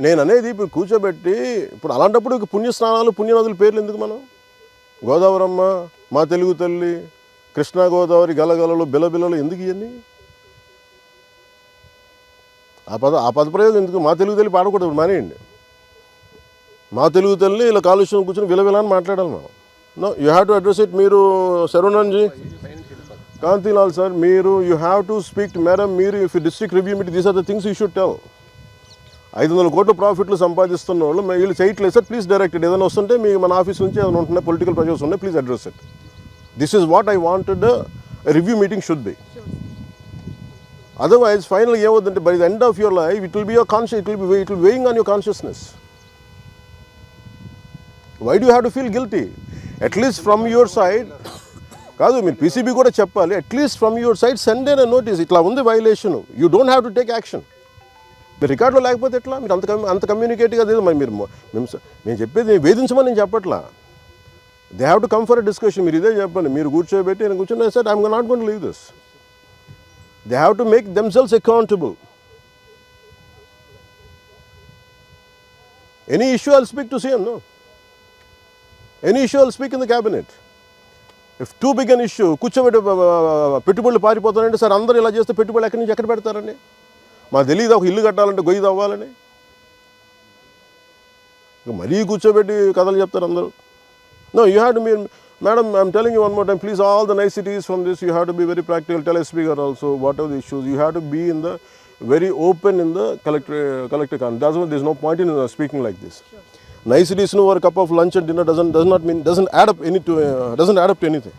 నేను అనేది ఇప్పుడు కూర్చోబెట్టి ఇప్పుడు అలాంటప్పుడు పుణ్యస్నానాలు పుణ్యనదుల పేర్లు ఎందుకు మనం? గోదావరమ్మ, మా తెలుగు తల్లి, కృష్ణా గోదావరి, గలగలలు, బిలబిలలు ఎందుకు ఇవన్నీ? ఆ పదప్రయోగం ఎందుకు? మా తెలుగు తల్లి పాడకూడదు, మానేయండి. మా తెలుగు తల్లి ఇలా కాలుష్యం కూర్చొని విలవిల అని మాట్లాడాలి మనం. No, you have to address it. మీరు శరవణన్జీ, కాంతిలాల్ సార్, మీరు you have to speak to madam. మీరు if district review meeting, these are the things you should tell. 500 కోట్ల ప్రాఫిట్లు సంపాదిస్తున్న వాళ్ళు వీళ్ళు చేయట్లేదు సార్, ప్లీజ్ డైరెక్ట్ ఇట్. ఏదైనా వస్తుంటే మీ మన ఆఫీస్ నుంచి ఏదైనా ఉంటున్నాయి, పొలిటికల్ ప్రెషర్స్ ఉన్నాయి, please address it. This is what I wanted review meeting should be. Otherwise final ఏమవుతుందంటే by the end of your life it will be your conscious, it will weighing on your consciousness. Why do have to feel guilty? At least from your side కాదు, మీరు PCB కూడా చెప్పాలి. At least from your side send a notice, ఇట్లా ఉంది violation, you don't have to take action. మీరు రికార్డులో లేకపోతే ఎట్లా? మీరు అంత కమ్యూనికేట్గా లేదు. మరి మేము చెప్పేది వేధించమని నేను చెప్పట్లా. They have to come for a discussion. మీరు ఇదే చెప్పండి, మీరు కూర్చోబెట్టి నేను కూర్చొని sir I'm not going to leave this. They have to make themselves accountable. Any issue I'll speak to CM. No, any issue I'll speak in the cabinet. If too big an issue కూర్చోబెట్టి పెట్టుబడులు పారిపోతారంటే sir అందరూ ఇలా చేస్తే పెట్టుబడులు ఎక్కడి నుంచి ఎక్కడ పెడతారండి? మాకు తెలియదు ఒక ఇల్లు కట్టాలంటే గొయ్యి తవ్వాలని. మరీ కూర్చోబెట్టి కథలు చెప్తారు అందరూ. నో, యూ హ్యావ్ టు మీరు madam, I'm telling you one more time, please all the niceties from this you have to be very practical. Tell SP గారు also whatever the issues you have to be in the very open in the collector con. There's no point in speaking like this. Niceties over a cup of lunch and dinner doesn't add up to anything.